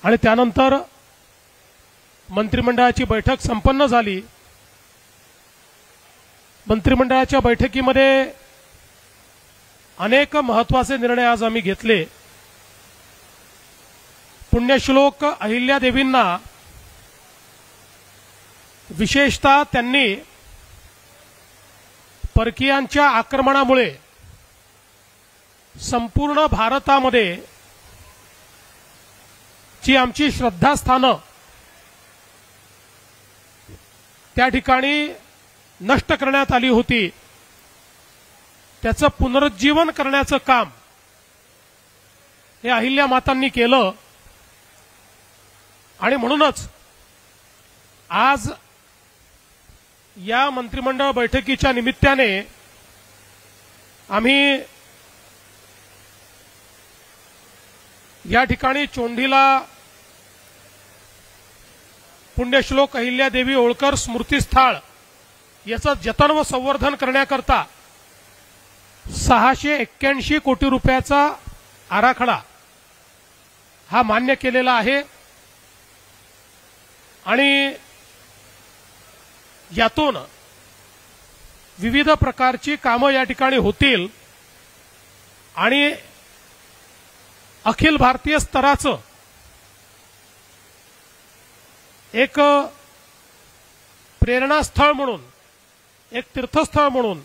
आणि त्यानंतर मंत्रिमंडळाची बैठक संपन्न झाली। मंत्रिमंडळाच्या बैठकीमध्ये अनेक महत्त्वाचे निर्णय आज आम्ही घेतले। पुण्यश्लोक अहिल्यादेवींना विशेषतः त्यांनी परकीयांच्या आक्रमणामुळे संपूर्ण भारतामध्ये जी आमची श्रद्धास्थानं त्या ठिकाणी नष्ट करण्यात आली होती, त्याचं पुनरुज्जीवन करण्याचं काम हे अहिल्या मातांनी केलं। आणि म्हणूनच आज या मंत्रिमंडळ बैठकीच्या निमित्ताने आम्ही या ठिकाणी चोंडीला पुण्यश्लोक अहिल्यादेवी होळकर स्मृतिस्थळ याचं जतन व संवर्धन करण्याकरता 681 कोटी रुपयाचा आराखडा हा मान्य केलेला आहे। आणि यातून विविध प्रकारची कामं या ठिकाणी होतील आणि अखिल भारतीय स्तराचं एक प्रेरणास्थळ म्हणून, एक तीर्थस्थळ म्हणून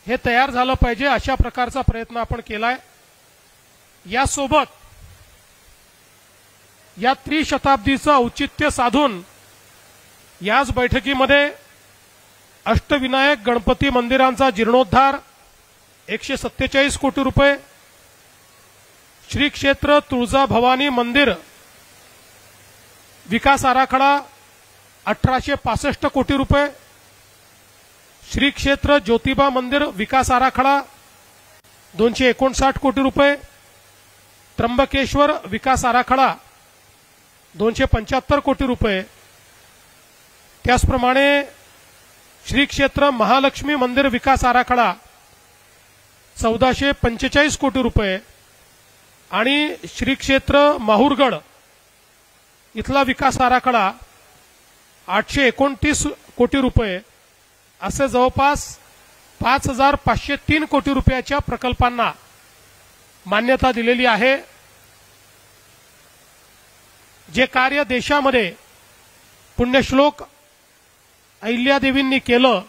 हे तयार झालं पाहिजे, अशा प्रकारचा प्रयत्न आपण केलाय। यासोबत या त्रिशताब्दीचं औचित्य साधून याच बैठकीमध्ये अष्टविनायक गणपती मंदिरांचा जीर्णोद्धार 147 कोटी रुपये, श्री क्षेत्र तुळजाभवानी मंदिर विकास आराखडा 1865 कोटी रुपये, श्री क्षेत्र ज्योतिबा मंदिर विकास आराखडा 259 कोटी रुपये, त्र्यंबकेश्वर विकास आराखडा 275 कोटी रुपये, त्याचप्रमाणे श्री क्षेत्र महालक्ष्मी मंदिर विकास आराखडा 1445 कोटी रुपये आणि श्री क्षेत्र माहूरगड इथला विकास आराखडा 829 कोटी रुपये, असे जवळपास 5503 कोटी रुपयाच्या प्रकल्पांना मान्यता दिलेली आहे। जे कार्य देशामध्ये पुण्यश्लोक अहिल्यादेवींनी केलं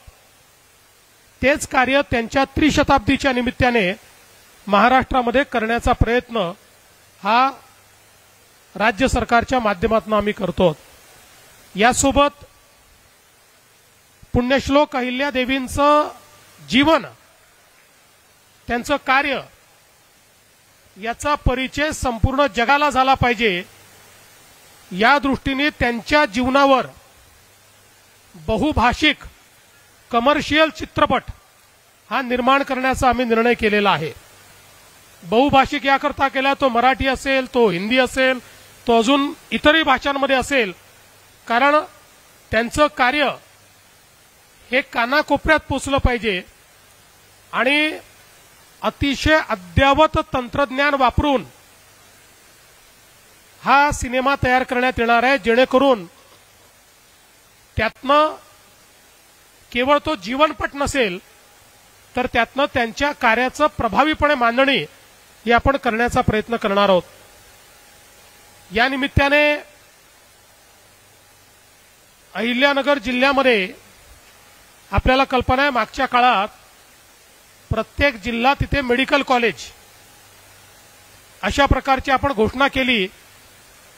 तेच कार्य त्यांच्या त्रिशताब्दीच्या निमित्ताने महाराष्ट्रामध्ये करण्याचा प्रयत्न हा राज्य सरकारच्या माध्यमातून आम्ही करतो। यासोबत पुण्यश्लोक अहिल्यादेवींचं जीवन, त्यांचं कार्य याचा परिचय संपूर्ण जगाला झाला पाहिजे, या दृष्टीने त्यांच्या जीवनावर बहुभाषिक कमर्शियल चित्रपट हा निर्माण करण्याचा आम्ही निर्णय केलेला आहे। बहुभाषिक याकरता केला, तो मराठी असेल, तो हिंदी असेल, तो अजून इतरही भाषांमध्ये असेल, कारण त्यांचं कार्य हे कानाकोपऱ्यात पोचलं पाहिजे आणि अतिशय अद्ययावत तंत्रज्ञान वापरून हा सिनेमा तयार करण्यात येणार आहे, जेणेकरून त्यातनं केवळ तो जीवनपट नसेल तर त्यातनं त्यांच्या कार्याचं प्रभावीपणे मांडणी ही आपण करण्याचा प्रयत्न करणार आहोत। या निमित्ताने अहिल्यानगर जिल्ह्यामध्ये आपल्याला कल्पना आहे, मागच्या काळात प्रत्येक जिल्हा तिथे मेडिकल कॉलेज अशा प्रकारची आपण घोषणा केली।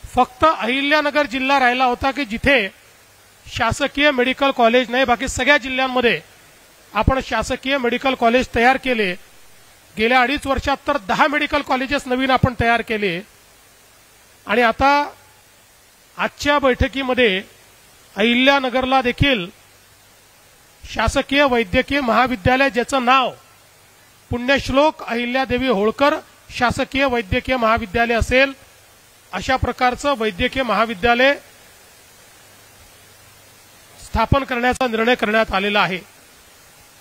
फक्त अहिल्यानगर जिल्हा राहिला होता की जिथे शासकीय मेडिकल कॉलेज नाही, बाकी सगळ्या जिल्ह्यांमध्ये आपण शासकीय मेडिकल कॉलेज तयार केले। गेल्या 2.5 वर्षात तर 10 मेडिकल कॉलेजेस नवीन आपण तयार केले आणि आता आजच्या बैठकीमध्ये अहिल्यानगरला देखील शासकीय वैद्यकीय महाविद्यालय, ज्याचं नाव पुण्यश्लोक अहिल्यादेवी होळकर शासकीय वैद्यकीय महाविद्यालय असेल, अशा प्रकारचं वैद्यकीय महाविद्यालय स्थापन करण्याचा निर्णय करण्यात आलेला आहे।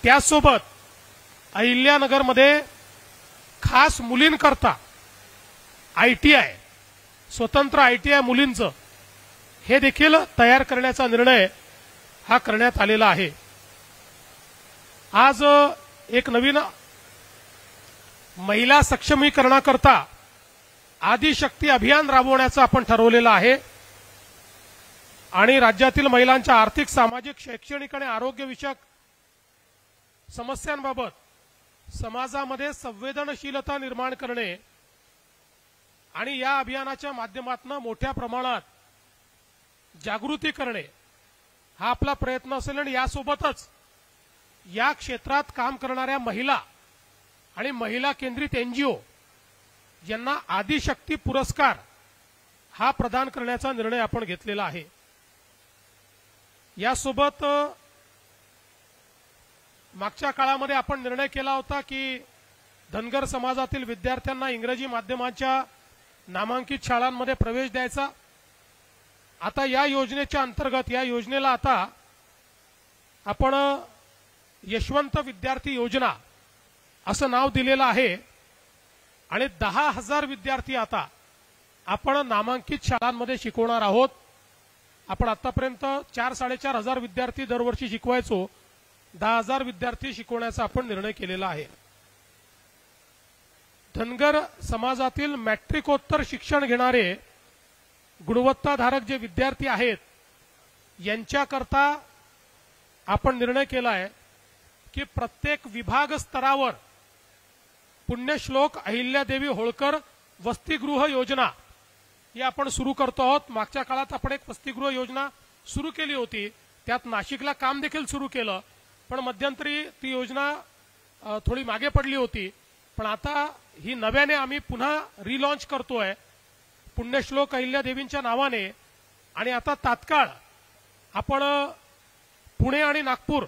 त्यासोबत अहिल्यानगरमध्ये खास मुलींकरता ITI स्वतंत्र ITI मुलींचं हे देखील तयार करण्याचा निर्णय हा करण्यात आलेला आहे। आज एक नवीन महिला सक्षमीकरणाकरता आदिशक्ती अभियान राबवण्याचं आपण ठरवलेलं आहे आणि राज्यातील महिलांच्या आर्थिक, सामाजिक, शैक्षणिक आणि आरोग्यविषयक समस्यांबाबत समाजामध्ये संवेदनशीलता निर्माण करणे आणि या अभियानाच्या माध्यमातून मोठ्या प्रमाणात जागृती करणे हा आपला प्रयत्न असेल आणि यासोबतच या क्षेत्रात काम करणाऱ्या महिला आणि महिला केंद्रित NGO यांना आदिशक्ती पुरस्कार हा प्रदान करण्याचा निर्णय आपण घेतलेला आहे। यासोबत मागच्या काळामध्ये आपण निर्णय केला होता की धनगर समाजातील विद्यार्थ्यांना इंग्रजी माध्यमाच्या नामांकित शाळांमध्ये प्रवेश द्यायचा। आता या योजनेच्या अंतर्गत या योजनेला आता आपण यशवंत विद्यार्थी योजना असं नाव दिलेलं आहे आणि 10,000 विद्यार्थी आता आपण नामांकित शाळांमध्ये शिकवणार आहोत। आपण आतापर्यंत 4-4.5 विद्यार्थी दरवर्षी शिकवायचो, 10,000 विद्यार्थी शिकवण्याचा आपण निर्णय केलेला आहे। धनगर समाजातील मॅट्रिकोत्तर शिक्षण घेणारे गुणवत्ताधारक जे विद्यार्थी आहेत यांच्याकरता आपण निर्णय केला आहे की प्रत्येक विभाग स्तरावर पुण्यश्लोक अहिल्यादेवी होळकर वसतिगृह योजना ही आपण सुरू करतो आहोत। मागच्या काळात आपण एक वसतिगृह योजना सुरू केली होती, त्यात नाशिकला काम देखील सुरू केलं, पण मध्यंतरी ती योजना थोडी मागे पडली होती। पण आता ही नव्याने आम्ही पुन्हा रिलॉन्च करतोय पुण्यश्लोक अहिल्यादेवींच्या नावाने आणि आता तात्काळ आपण पुणे आणि नागपूर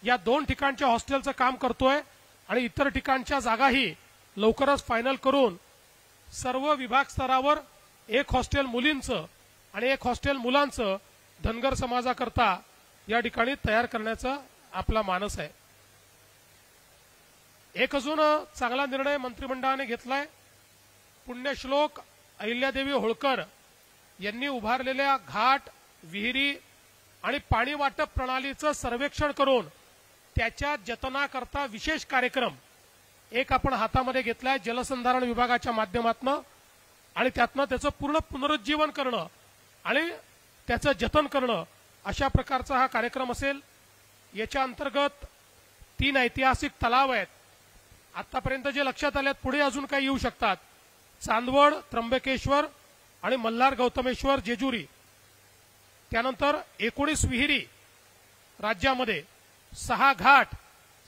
या 2 ठिकाणच्या हॉस्टेलचं काम करतोय आणि इतर ठिकाणच्या जागाही लवकरच फायनल करून सर्व विभाग स्तरावर एक हॉस्टेल मुलींचं आणि एक हॉस्टेल मुलांचं धनगर समाजाकरता या ठिकाणी तयार करण्याचा आपला मानस आहे। एक अजून चांगला निर्णय मंत्रिमंडळाने घेतलाय। पुण्यश्लोक अहिल्यादेवी होळकर यांनी उभारलेल्या घाट, विहिरी आणि पाणी वाटप प्रणालीचं सर्वेक्षण करून त्याच्या जतनाकरता विशेष कार्यक्रम एक आपण हातामध्ये घेतलाय जलसंधारण विभागाच्या माध्यमातून आणि त्यातनं त्याचं पूर्ण पुनरुज्जीवन करणं आणि त्याचं जतन करणं अशा प्रकारचा हा कार्यक्रम असेल। याच्या अंतर्गत 3 ऐतिहासिक तलाव आहेत आतापर्यंत जे लक्षात आले आहेत, पुढे अजून काही येऊ शकतात। चांदवड, त्र्यंबकेश्वर आणि मल्हार गौतमेश्वर जेजुरी, त्यानंतर 19 विहिरी राज्यामध्ये, 6 घाट,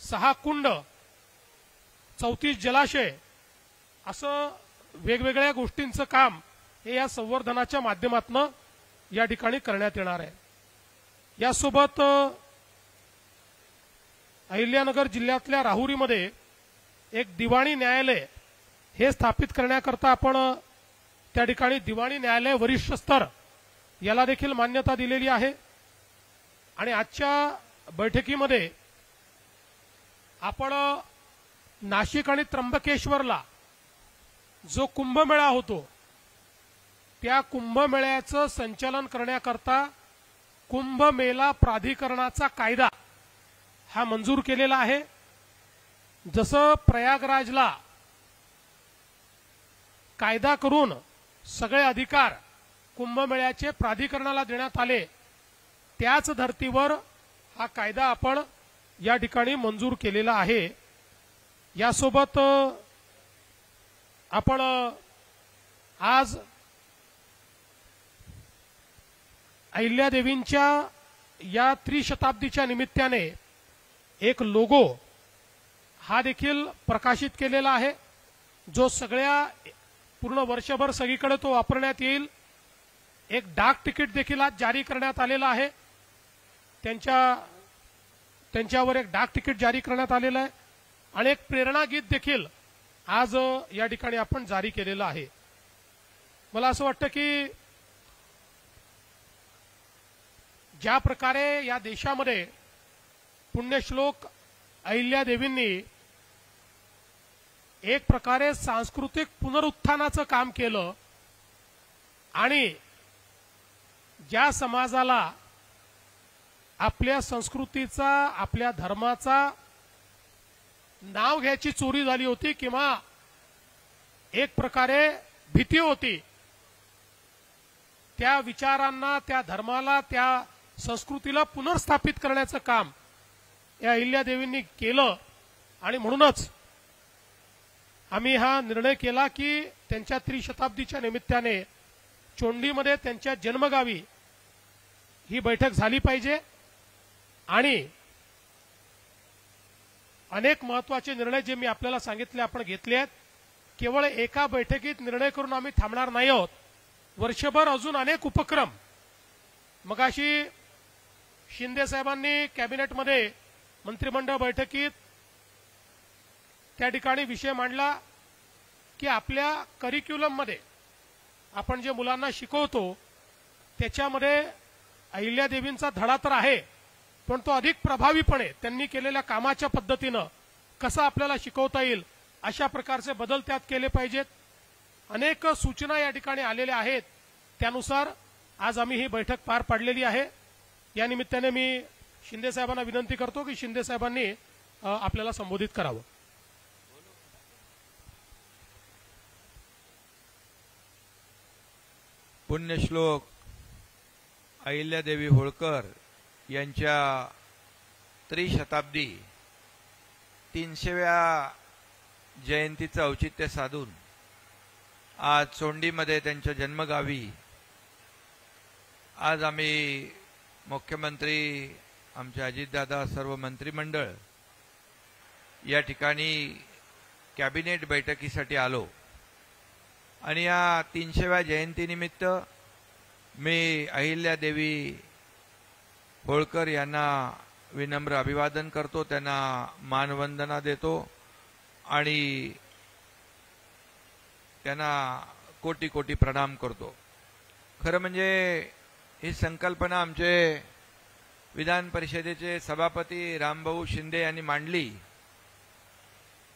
6 कुंड, 34 जलाशय असं वेगवेगळ्या गोष्टींचं काम हे या संवर्धनाच्या माध्यमातून या ठिकाणी करण्यात येणार आहे। यासोबत अहिल्यानगर जिल्ह्यातल्या राहुरीमध्ये एक दिवाणी न्यायालय हे स्थापित करण्याकरता आपण त्या ठिकाणी दिवाणी न्यायालय वरिष्ठ स्तर याला देखील मान्यता दिलेली आहे आणि आजच्या बैठकीमध्ये आपण नाशिक आणि त्र्यंबकेश्वरला जो कुंभमेळा होतो त्या कुंभमेळ्याचं संचालन करण्याकरता कुंभमेला प्राधिकरणाचा कायदा हा मंजूर केलेला आहे। जसं प्रयागराजला कायदा करून सगळे अधिकार कुंभमेळ्याचे प्राधिकरणाला देण्यात आले, त्याच धर्तीवर हा कायदा आपण या ठिकाणी मंजूर केलेला आहे। यासोबत आपण आज अहिल्यादेवींच्या या त्रिशताब्दीच्या निमित्ताने एक लोगो हा देखील प्रकाशित केलेला आहे, जो सगळ्या पूर्ण वर्षभर सगळीकडे तो वापरण्यात येईल। एक डाक तिकीट देखील आज जारी करण्यात आलेला आहे, त्यांच्यावर एक डाक तिकीट जारी करण्यात आलेलं आहे आणि एक प्रेरणा गीत देखील आज या ठिकाणी आपण जारी केलेलं आहे। मला असं वाटतं की ज्या प्रकारे या देशामध्ये पुण्यश्लोक अहिल्यादेवींनी एक प्रकारे सांस्कृतिक पुनरुत्थानाचं काम केलं आणि ज्या समाजाला आपल्या संस्कृतीचा आपल्या धर्माचा नाव घ्यायची चोरी झाली होती किंवा एक प्रकारे भीती होती, त्या विचारांना, त्या धर्माला, त्या संस्कृतीला पुनर्स्थापित करण्याचं काम या अहिल्यादेवींनी केलं. आणि म्हणूनच आम्ही हा निर्णय केला की त्यांच्या त्रिशताब्दीच्या निमित्ताने चोंडीमध्ये त्यांच्या जन्मगावी ही बैठक झाली पाहिजे. आणि अनेक महत्त्वाचे निर्णय जे मी आपल्याला सांगितले आपण घेतले आहेत. केवळ एका बैठकीत निर्णय करून आम्ही थांबणार नाही आहोत. वर्षभर अजून अनेक उपक्रम. मगाशी शिंदे साहेबांनी कॅबिनेटमध्ये मंत्रिमंडळ बैठकीत त्या ठिकाणी विषय मांडला की आपल्या करिक्युलममध्ये आपण जे मुलांना शिकवतो त्याच्यामध्ये अहिल्यादेवींचा धडा तर आहे, पण तो अधिक प्रभावीपणे त्यांनी केलेल्या कामाच्या पद्धतीनं कसं आपल्याला शिकवता येईल अशा प्रकारचे बदल त्यात केले पाहिजेत. अनेक सूचना या ठिकाणी आलेल्या आहेत. त्यानुसार आज आम्ही ही बैठक पार पाडलेली आहे. या निमित्ताने मी शिंदे साहेबांना विनंती करतो की शिंदे साहेबांनी आपल्याला संबोधित करावं. पुण्यश्लोक अहिल्यादेवी होळकर यांच्या त्रिशताब्दी 300व्या जयंतीचं औचित्य साधून आज चोंडीमध्ये त्यांच्या जन्मगावी आज आम्ही मुख्यमंत्री, आमचे अजितदादा, सर्व मंत्रिमंडळ या ठिकाणी कॅबिनेट बैठकीसाठी आलो. आणि या 300व्या जयंतीनिमित्त मी अहिल्यादेवी होळकर यांना विनम्र अभिवादन करतो, त्यांना मानवंदना देतो आणि त्यांना कोटी कोटी प्रणाम करतो. खरं म्हणजे ही संकल्पना आमचे विधान परिषदेचे सभापती रामभाऊ शिंदे यांनी मांडली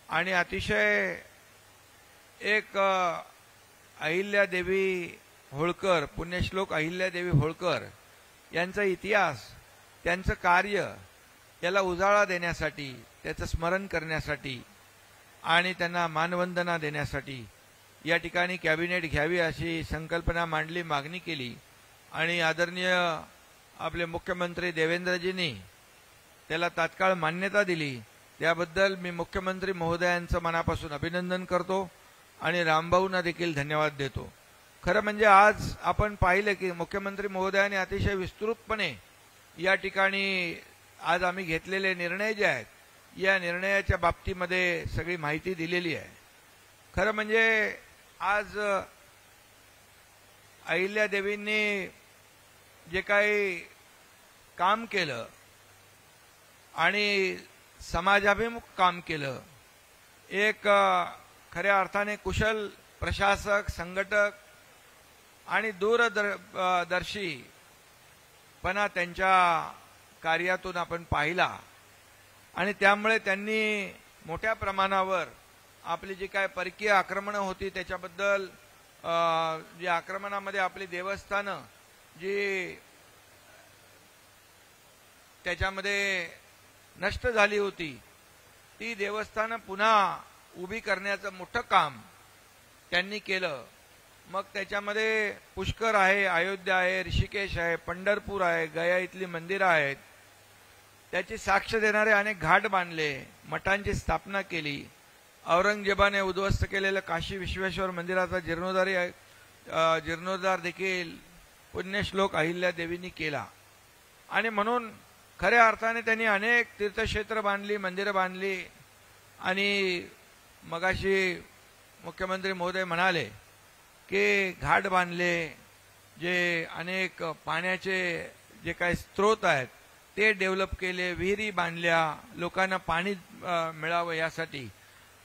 आणि अतिशय एक अहिल्यादेवी होळकर, पुण्यश्लोक अहिल्यादेवी होळकर यांचा इतिहास, त्यांचं कार्य याला उजाळा देण्यासाठी, त्याचं स्मरण करण्यासाठी आणि त्यांना मानवंदना देण्यासाठी या ठिकाणी कॅबिनेट घ्यावी अशी संकल्पना मांडली, मागणी केली. आणि आदरणीय आपले मुख्यमंत्री देवेंद्रजींनी त्याला तात्काळ मान्यता दिली. त्याबद्दल मी मुख्यमंत्री महोदयांचं मनापासून अभिनंदन करतो आणि रामभाऊंना देखील धन्यवाद देतो. खरं म्हणजे आज आपण पाहिलं की मुख्यमंत्री महोदयांनी अतिशय विस्तृतपणे या ठिकाणी आज आम्ही घेतलेले निर्णय जे आहेत या निर्णयाच्या बाबतीमध्ये सगळी माहिती दिलेली आहे. खरं म्हणजे आज अहिल्यादेवींनी जे काही काम केलं आणि समाजाभिमुख काम केलं, एक खऱ्या अर्थाने कुशल प्रशासक, संघटक आणि दूरदर्शीपणा त्यांच्या कार्यातून आपण पाहिला. आणि त्यामुळे त्यांनी मोठ्या प्रमाणावर आपली जी काय परकीय आक्रमणं होती त्याच्याबद्दल, जी आक्रमणामध्ये आपली देवस्थानं जी त्याच्यामध्ये नष्ट झाली होती ती देवस्थानं पुन्हा उभी करण्याचं मोठं काम त्यांनी केलं. मग त्याच्यामध्ये पुष्कर आहे, अयोध्या आहे, ऋषिकेश आहे, पंढरपूर आहे, गया इथली मंदिरं आहेत, त्याची साक्ष देणारे अनेक घाट बांधले, मठांची स्थापना केली. औरंगजेबाने उद्ध्वस्त केलेलं काशी विश्वेश्वर मंदिराचा जीर्णोद्धार देखील पुण्यश्लोक अहिल्यादेवींनी केला. आणि म्हणून खऱ्या अर्थाने त्यांनी अनेक तीर्थक्षेत्र बांधली, मंदिरं बांधली. आणि मगाशी मुख्यमंत्री महोदय म्हणाले की घाट बांधले, जे अनेक पाण्याचे जे काही स्रोत आहेत ते डेव्हलप केले, विहिरी बांधल्या, लोकांना पाणी मिळावं यासाठी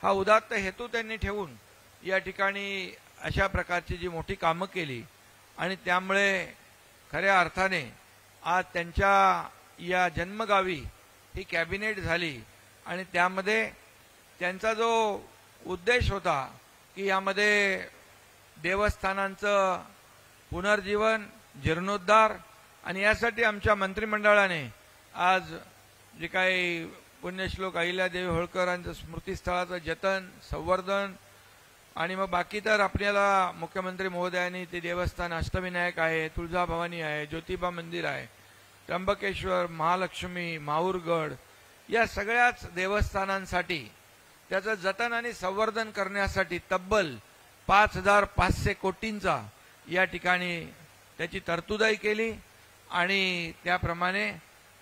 हा उदात्त हेतू त्यांनी ठेवून या ठिकाणी अशा प्रकारची जी मोठी कामं केली. आणि त्यामुळे खऱ्या अर्थाने आज त्यांच्या या जन्मगावी ही कॅबिनेट झाली. आणि त्यामध्ये त्यांचा जो उद्देश होता की यामध्ये देवस्थानांचं पुनर्जीवन, जीर्णोद्धार आणि यासाठी आमच्या मंत्रिमंडळाने आज जे काही पुण्यश्लोक अहिल्यादेवी होळकरांचं स्मृतीस्थळाचं जतन, संवर्धन आणि मग बाकी तर आपल्याला मुख्यमंत्री महोदयांनी ते देवस्थान अष्टविनायक आहे, तुळजाभवानी आहे, ज्योतिबा मंदिर आहे, त्र्यंबकेश्वर, महालक्ष्मी, माहूरगड या सगळ्याच देवस्थानांसाठी त्याचं जतन आणि संवर्धन करण्यासाठी तब्बल 5,500 कोटींचा या ठिकाणी त्याची तरतूदही केली आणि त्याप्रमाणे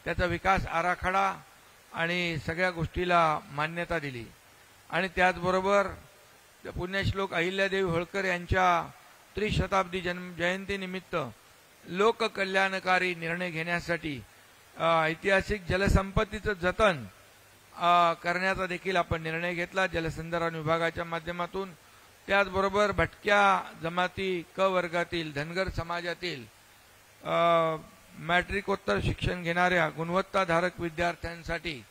त्याचा विकास आराखडा आणि सगळ्या गोष्टीला मान्यता दिली. आणि त्याचबरोबर पुण्यश्लोक अहिल्यादेवी होळकर यांच्या त्रिशताब्दी जयंतीनिमित्त लोककल्याणकारी निर्णय घेण्यासाठी ऐतिहासिक जलसंपत्तीचं जतन करण्याचा देखील आपण निर्णय घेतला जलसंधारण विभागाच्या माध्यमातून. त्याचबरोबर भटक्या जमाती क वर्गातील धनगर समाजातील मॅट्रिकोत्तर शिक्षण घेणाऱ्या गुणवत्ताधारक विद्यार्थ्यांसाठी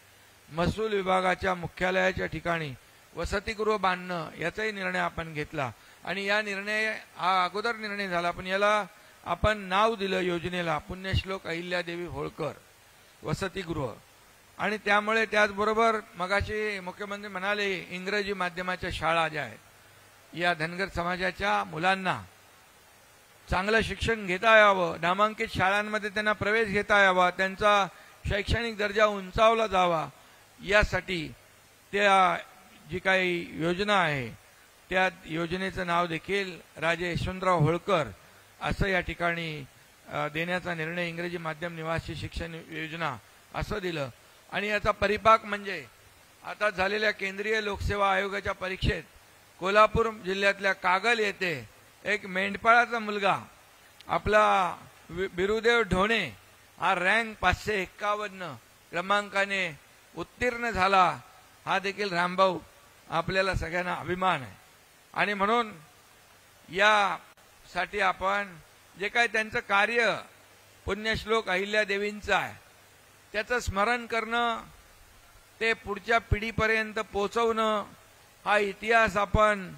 महसूल विभागाच्या मुख्यालयाच्या ठिकाणी वसतिगृह बांधणं याचाही निर्णय आपण घेतला. आणि या निर्णय हा अगोदर निर्णय झाला, पण याला आपण नाव दिलं योजनेला पुण्यश्लोक अहिल्यादेवी होळकर वसतिगृह. आणि त्यामुळे त्याचबरोबर मगाशी मुख्यमंत्री म्हणाले इंग्रजी माध्यमाच्या शाळा ज्या आहेत या धनगर समाजाच्या मुलांना चांगलं शिक्षण घेता यावं, नामांकित शाळांमध्ये त्यांना प्रवेश घेता यावा, त्यांचा शैक्षणिक दर्जा उंचावला जावा यासाठी त्या जी काही योजना आहे त्या योजनेचं नाव देखील राजे यशवंतराव होळकर असं या ठिकाणी देण्याचा निर्णय इंग्रजी माध्यम निवासी शिक्षण योजना असं दिलं. आणि याचा परिपाक म्हणजे आता झालेल्या केंद्रीय लोकसेवा आयोगाच्या परीक्षेत कोल्हापूर जिल्ह्यातल्या कागल येथे एक मेंढपाळाचा मुलगा आपला बिरुदेव ढोणे हा रँक 551 क्रमांकाने उत्तीर्ण झाला. हा देखील रामभाऊ आपल्याला सगळ्यांना अभिमान आहे. आणि म्हणून यासाठी आपण जे काही त्यांचं कार्य पुण्यश्लोक अहिल्यादेवींचं आहे त्याचं स्मरण करणं, ते पुढच्या पिढीपर्यंत पोहोचवणं, हा इतिहास आपण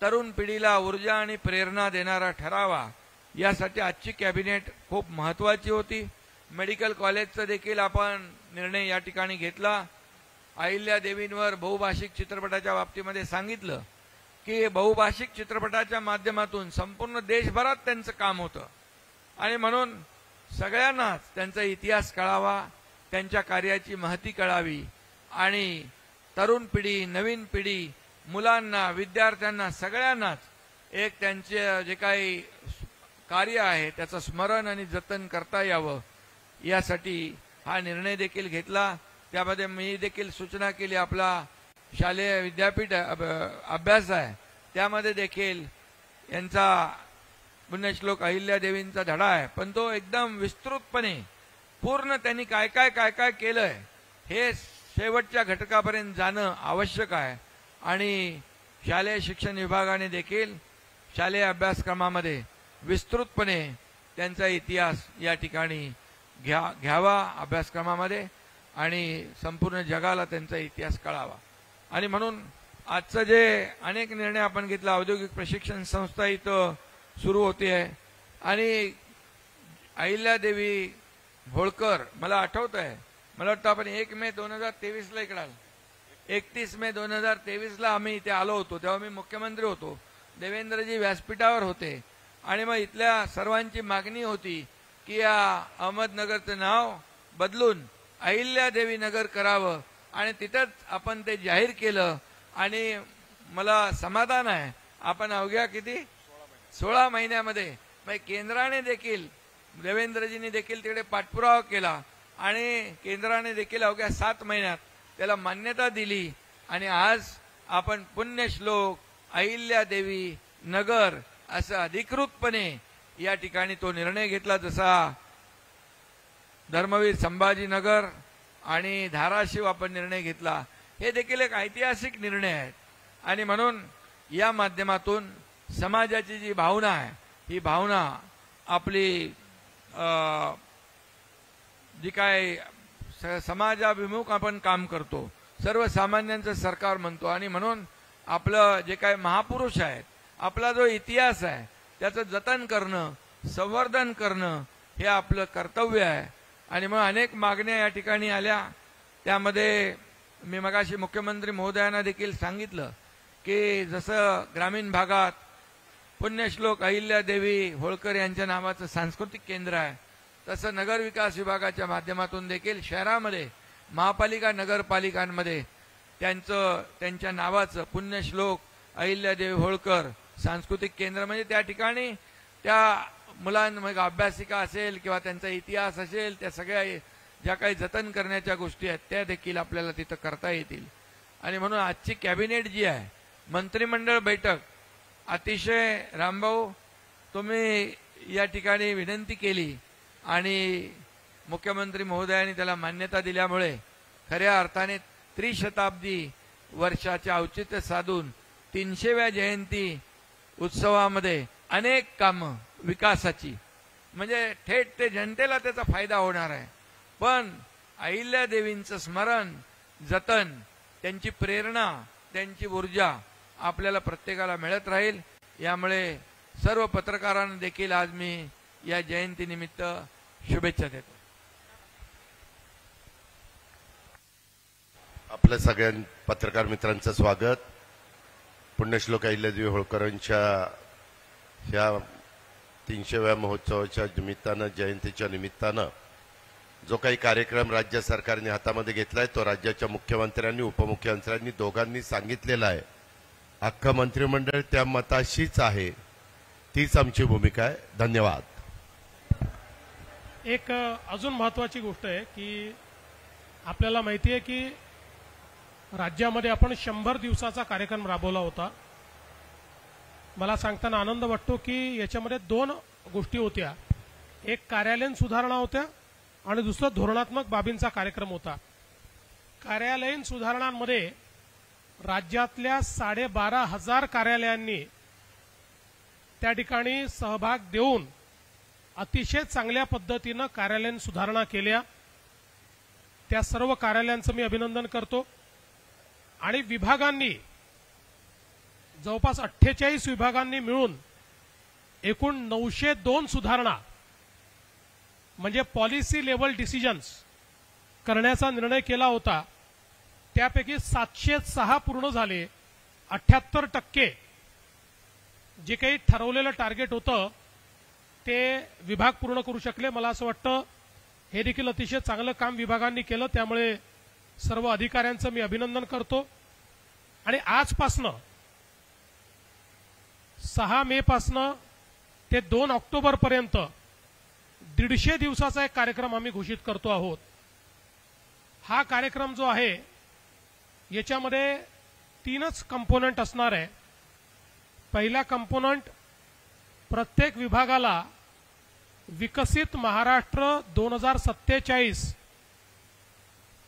तरुण पिढीला ऊर्जा आणि प्रेरणा देणारा ठरावा यासाठी आजची कॅबिनेट खूप महत्वाची होती. मेडिकल कॉलेजचा देखील आपण निर्णय या ठिकाणी घेतला. अहिल्यादेवींवर बहुभाषिक चित्रपटाच्या बाबतीमध्ये सांगितलं की बहुभाषिक चित्रपटाच्या माध्यमातून संपूर्ण देशभरात त्यांचं काम होतं आणि म्हणून सगळ्यांनाच त्यांचा इतिहास कळावा, त्यांच्या कार्याची महती कळावी आणि तरुण पिढी, नवीन पिढी, मुलांना, विद्यार्थ्यांना सगळ्यांनाच एक त्यांचे जे काही कार्य आहे त्याचं स्मरण आणि जतन करता यावं यासाठी हा निर्णय देखील घेतला. त्यामध्ये मी देखील सूचना केली, आपला शालेय विद्यापीठ अभ्यास आहे त्यामध्ये देखील यांचा पुण्यश्लोक अहिल्यादेवींचा धडा आहे, पण तो एकदम विस्तृतपणे पूर्ण त्यांनी काय काय केलंय हे शेवटच्या घटकापर्यंत जाणं आवश्यक आहे. आणि शालेय शिक्षण विभागाने देखील शालेय अभ्यासक्रमामध्ये विस्तृतपणे त्यांचा इतिहास या ठिकाणी घ्यावा अभ्यासक्रमामध्ये आणि संपूर्ण जगाला त्यांचा इतिहास कळावा. आणि म्हणून आजचं जे अनेक निर्णय आपण घेतला, औद्योगिक प्रशिक्षण संस्था इथं सुरू होते आहे आणि अहिल्यादेवी होळकर मला आठवत आहे, मला वाटतं आपण 1 मे 2023 इकडे आलो, 31 मे 2023 आम्ही इथे आलो होतो, तेव्हा मी मुख्यमंत्री होतो, देवेंद्रजी व्यासपीठावर होते आणि मग इथल्या सर्वांची मागणी होती की या अहमदनगरचं नाव बदलून अहिल्यादेवी नगर करावं आणि तिथंच आपण ते जाहीर केलं. आणि मला समाधान आहे आपण अवघ्या किती 16 महिन्यामध्ये केंद्राने देखील देवेंद्रजींनी देखील तिकडे पाठपुरावा केला आणि केंद्राने देखील अवघ्या 7 महिन्यात त्याला मान्यता दिली आणि आज आपण पुण्यश्लोक अहिल्यादेवी नगर असं अधिकृतपणे या ठिकाणी तो निर्णय घेतला. जसा धर्मवीर संभाजीनगर आणि धाराशिव आपण निर्णय घेतला, हे देखील एक ऐतिहासिक निर्णय आहे. आणि म्हणून या माध्यमातून समाजाची जी भावना आहे ही भावना आपली जी काय समाजाभिमुख आपण काम करतो, सर्वसामान्यांचं सरकार म्हणतो आणि म्हणून आपलं जे काय महापुरुष आहेत, आपला जो इतिहास आहे त्याचं जतन करणं, संवर्धन करणं हे आपलं कर्तव्य आहे. आणि मग अनेक मागण्या या ठिकाणी आल्या. त्यामध्ये मी मगाशी मुख्यमंत्री महोदयांना देखील सांगितलं की जसं ग्रामीण भागात पुण्यश्लोक अहिल्यादेवी होळकर यांच्या नावाचं सांस्कृतिक केंद्र आहे, तसं नगर विकास विभागाच्या माध्यमातून देखील शहरामध्ये महापालिका नगरपालिकांमध्ये त्यांच्या नावाचं पुण्यश्लोक अहिल्यादेवी होळकर सांस्कृतिक केंद्र, म्हणजे त्या ठिकाणी त्या मुलांमध्ये अभ्यासिका असेल किंवा त्यांचा इतिहास असेल, त्या सगळ्या ज्या काही जतन करण्याच्या गोष्टी आहेत त्या देखील आपल्याला तिथं करता येतील. आणि म्हणून आजची कॅबिनेट जी आहे, मंत्रिमंडळ बैठक, अतिशय रामभाऊ तुम्ही या ठिकाणी विनंती केली आणि मुख्यमंत्री महोदयांनी त्याला मान्यता दिल्यामुळे खऱ्या अर्थाने त्रिशताब्दी वर्षाचे औचित्य साधून 300व्या जयंती उत्सवामध्ये अनेक कामं विकासाची, म्हणजे थेट ते जनतेला त्याचा फायदा होणार आहे. पण अहिल्यादेवींचं स्मरण, जतन, त्यांची प्रेरणा, त्यांची ऊर्जा आपल्याला प्रत्येकाला मिळत राहील. यामुळे सर्व पत्रकारांना देखील आज मी या जयंतीनिमित्त शुभेच्छा देतो. आपल्या सगळ्या पत्रकार मित्रांचं स्वागत. पुण्यश्लोक अहिल्यादेवी होळकरांच्या ह्या 300व्या महोत्सवाच्या निमित्तानं, जयंतीच्या निमित्तानं जो काही कार्यक्रम राज्य सरकारने हातामध्ये घेतलाय तो राज्याच्या मुख्यमंत्र्यांनी, उपमुख्यमंत्र्यांनी दोघांनी सांगितलेला आहे. अख्खं मंत्रिमंडळ त्या मताशीच आहे, तीच आमची भूमिका आहे. धन्यवाद. एक अजून महत्वाची गोष्ट आहे की आपल्याला माहिती आहे की राज्यामध्ये आपण 100 दिवसाचा कार्यक्रम राबवला होता. मला सांगताना आनंद वाटतो की याच्यामध्ये 2 गोष्टी होत्या. एक कार्यालयीन सुधारणा होत्या आणि दुसरं धोरणात्मक बाबींचा कार्यक्रम होता. कार्यालयीन सुधारणांमध्ये राज्यातल्या 12,500 कार्यालयांनी त्या ठिकाणी सहभाग देऊन अतिशय चांगल्या पद्धतीनं कार्यालयीन सुधारणा केल्या. त्या सर्व कार्यालयांचं मी अभिनंदन करतो. आणि विभागांनी जवळपास 48 विभागांनी मिळून एकूण 902 सुधारणा म्हणजे पॉलिसी लेवल डिसिजन्स करण्याचा निर्णय केला होता. त्यापैकी 706 पूर्ण झाले. 78% जे काही ठरवलेलं टार्गेट होतं ते विभाग पूर्ण करू शकले. मला असं वाटतं हे देखील अतिशय चांगलं काम विभागांनी केलं. त्यामुळे सर्व अधिकाऱ्यांचं मी अभिनंदन करतो. आणि आजपासनं 6 मे पासनं ते 2 ऑक्टोबर पर्यंत 150 दिवसाचा एक कार्यक्रम आम्ही घोषित करतो आहोत. हा कार्यक्रम जो आहे याच्यामध्ये 3च कंपोनंट असणार आहे. पहिला कंपोनंट प्रत्येक विभागाला विकसित महाराष्ट्र 2047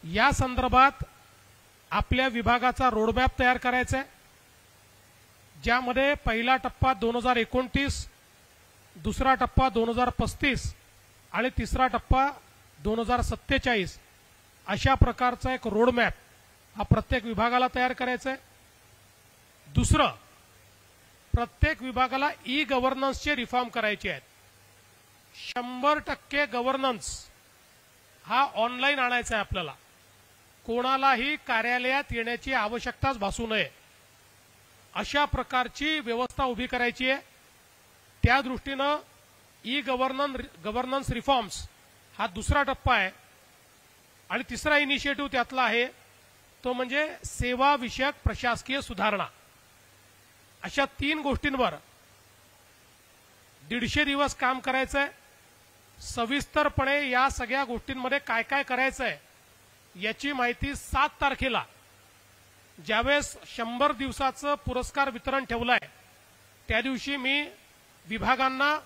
या संदर्भात आपल्या विभागाचा रोडमॅप तयार करायचा आहे, ज्यामध्ये पहिला टप्पा 2029, दुसरा टप्पा 2035 आणि तिसरा टप्पा 2047 अशा प्रकारचा एक रोडमॅप हा प्रत्येक विभागाला तयार करायचा आहे. दुसरं, प्रत्येक विभागाला ई गव्हर्नन्सचे रिफॉर्म करायचे आहेत. 100% गव्हर्नन्स हा ऑनलाईन आणायचा आहे आपल्याला. कोणालाही कार्यालयात येण्याची आवश्यकताच भासू नये अशा प्रकारची व्यवस्था उभी करायची आहे. त्या दृष्टीनं ई गव्हर्नन्स रिफॉर्म्स हा दुसरा टप्पा आहे. आणि तिसरा इनिशिएटिव्ह त्यातला आहे तो म्हणजे सेवा विषयक प्रशासकीय सुधारणा. अशा 3 गोष्टींवर 150 दिवस काम करायचंय. सविस्तरपणे या सगळ्या गोष्टींमध्ये काय काय करायचंय याची माहिती 7 तारखेला ज्यावेळेस 100 दिवसाचं पुरस्कार वितरण ठेवलंय त्या दिवशी मी विभागांना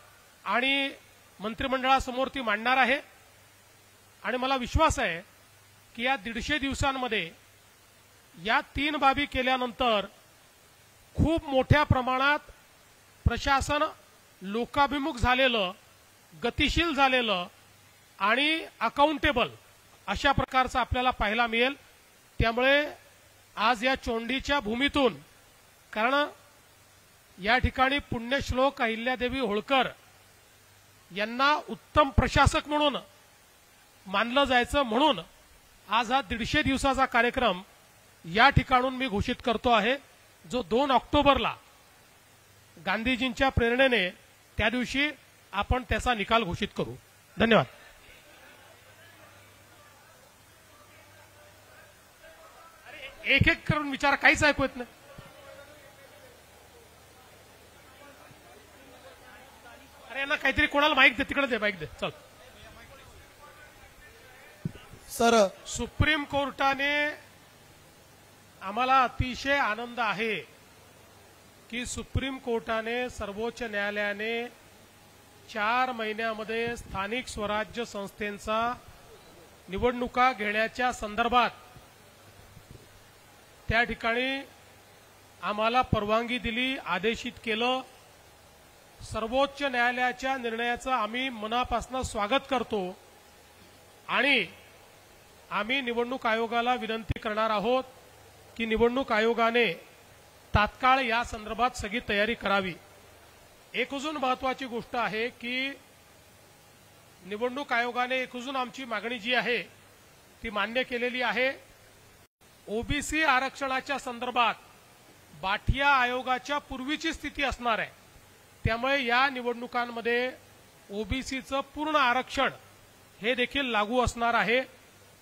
आणि मंत्रिमंडळासमोर ती मांडणार आहे. आणि मला विश्वास आहे की या 150 दिवसांमध्ये या 3 बाबी केल्यानंतर खूप मोठ्या प्रमाणात प्रशासन लोकाभिमुख झालेलं, गतिशील झालेलं आणि अकाउंटेबल अशा प्रकारचं आपल्याला पाहायला मिळेल. त्यामुळे आज या चोंडीच्या भूमीतून, कारण या ठिकाणी पुण्यश्लोक अहिल्यादेवी होळकर यांना उत्तम प्रशासक म्हणून मानलं जायचं, म्हणून आज हा 150 दिवसाचा कार्यक्रम या ठिकाणून मी घोषित करतो आहे, जो 2 ऑक्टोबरला गांधीजींच्या प्रेरणेने त्या दिवशी आपण त्याचा निकाल घोषित करू. धन्यवाद. एक एक करून विचार, काहीच ऐकू येत नाही. अरे यांना काहीतरी, कोणाला माईक दे, तिकडे दे माईक दे. चल. सर, सुप्रीम कोर्टाने, आम्हाला अतिशय आनंद आहे की सुप्रीम कोर्टाने, सर्वोच्च न्यायालयाने 4 महिन्यामध्ये स्थानिक स्वराज्य संस्थेचा निवडणुका घेण्याच्या संदर्भात त्या ठिकाणी आम्हाला परवानगी दिली, आदेशित केलं. सर्वोच्च न्यायालयाच्या निर्णयाचं आम्ही मनापासून स्वागत करतो आणि आम्ही निवडणूक आयोगाला विनंती करणार आहोत की निवडणूक आयोगाने तात्काळ या संदर्भात सगळी तयारी करावी. एक अजून महत्वाची गोष्ट आहे की निवडणूक आयोगाने एक अजून आमची मागणी जी आहे ती मान्य केलेली आहे. ओबीसी आरक्षणाच्या संदर्भात बाठिया आयोगाच्या पूर्वीची स्थिती असणार आहे, त्यामुळे या निवडणुकांमध्ये ओबीसीचं पूर्ण आरक्षण हे देखील लागू असणार आहे.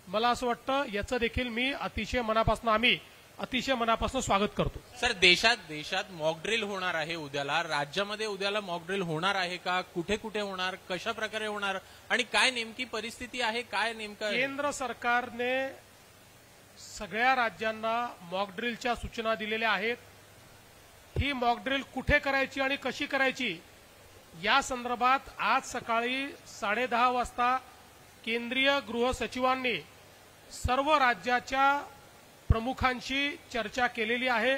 मला असं वाटतं याचं देखील मी आम्ही अतिशय मनापासून स्वागत करतो. सर, देशात मॉक ड्रिल होणार आहे उद्याला, राज्यामध्ये उद्याला मॉक ड्रिल होणार आहे का? कुठे कुठे होणार, कशा प्रकारे होणार आणि काय नेमकी परिस्थिती आहे, काय नेमकं? केंद्र सरकारने सगळ्या राज्यांना मॉक ड्रिलच्या सूचना दिलेल्या आहेत. ही मॉक ड्रिल कुठे करायची आणि कशी करायची या संदर्भात आज सकाळी 10:30 वाजता केंद्रीय गृह सचिवांनी सर्व राज्याच्या प्रमुखांशी चर्चा केलेली आहे.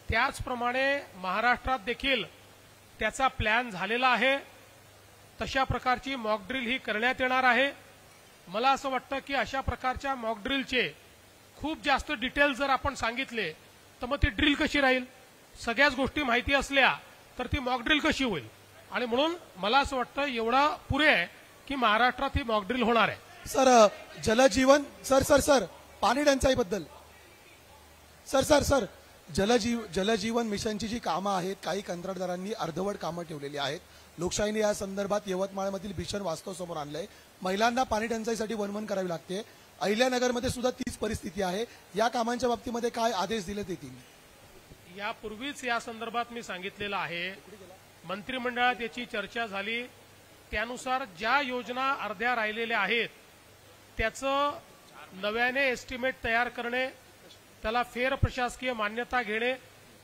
त्याचप्रमाणे महाराष्ट्रात देखील त्याचा प्लॅन झालेला आहे. तशा प्रकारची मॉक ड्रिल ही करण्यात येणार आहे. मला असं वाटतं की अशा प्रकारच्या मॉक ड्रिलचे खूप जास्त डिटेल जर आपण सांगितले तर मग ती ड्रिल कशी राहील? सगळ्याच गोष्टी माहिती असल्या तर ती मॉक ड्रिल कशी होईल? आणि म्हणून मला असं वाटतं एवढा पुरे आहे की महाराष्ट्रात ही मॉक ड्रिल होणार आहे. सर, जलजीवन सर पाणी टंचाईबद्दल सर जलजीवन मिशनची जी कामं आहेत, काही कंत्राटदारांनी अर्धवट कामं ठेवलेली आहेत. लोकशाहीने या संदर्भात यवतमाळमधील भीषण वास्तव समोर आणलंय. महिलांना पाणी टंचाईसाठी वणवण करावी लागते. अहिल्यानगरमध्ये सुद्धा तीच परिस्थिती आहे. या कामांच्या बाबतीमध्ये काय आदेश दिलेत येतील? यापूर्वीच या संदर्भात मी सांगितलेलं आहे. मंत्रिमंडळात याची चर्चा झाली. त्यानुसार ज्या योजना अर्ध्या राहिलेल्या आहेत त्याचं नव्याने एस्टिमेट तयार करणे, त्याला फेर प्रशासकीय मान्यता घेणे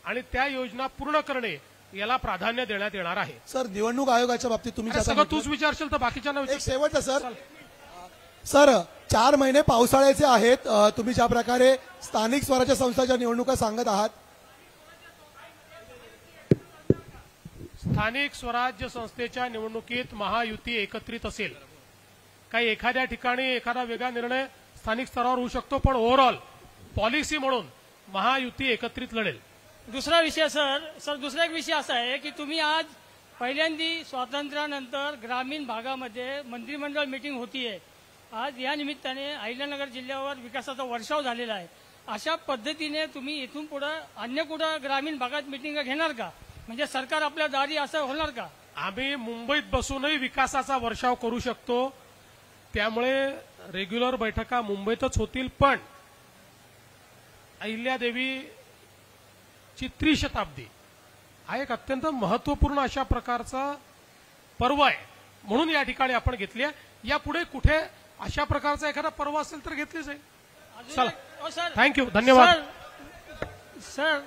आणि त्या योजना पूर्ण करणे याला प्राधान्य देण्यात येणार आहे. सर, निवडणूक आयोगाच्या बाबतीत तुम्ही सगळं तूच विचारशील तर बाकीच्यांना एक शेवटचं सर 4 महिने पावसाळ्याचे आहेत. तुम्ही ज्या प्रकारे स्थानिक स्वराज्य संस्थांच्या निवडणुका सांगत आहात, स्थानिक स्वराज्य संस्थेच्या निवडणुकीत महायुती एकत्रित असेल. काही एखाद्या ठिकाणी एखादा वेगळा निर्णय स्थानिक स्तरावर होऊ शकतो, पण ओव्हरऑल पॉलिसी म्हणून महायुती एकत्रित लढेल. दुसरा विषय दुसरा एक विषय असा आहे की तुम्ही आज पहिल्यांदी स्वातंत्र्यानंतर ग्रामीण भागामध्ये मंत्रिमंडळ मीटिंग होतीये. आज या निमित्ताने अहिल्यानगर जिल्ह्यावर विकासाचा वर्षाव झालेला आहे. अशा पद्धतीने तुम्ही इथून पुढे अन्य कुठं ग्रामीण भागात मीटिंग घेणार का? म्हणजे सरकार आपल्या दारी असं होणार का? आम्ही मुंबईत बसूनही विकासाचा वर्षाव करू शकतो. त्यामुळे रेग्युलर बैठका मुंबईतच होतील. पण अहिल्यादेवीची त्रिशताब्दी हा एक अत्यंत महत्वपूर्ण अशा प्रकारचा पर्व आहे, म्हणून या ठिकाणी आपण घेतली आहे. यापुढे कुठे अशा प्रकारचा एखादा पर्व असेल तर घेतली जाईल. चला, थँक्यू, धन्यवाद. सर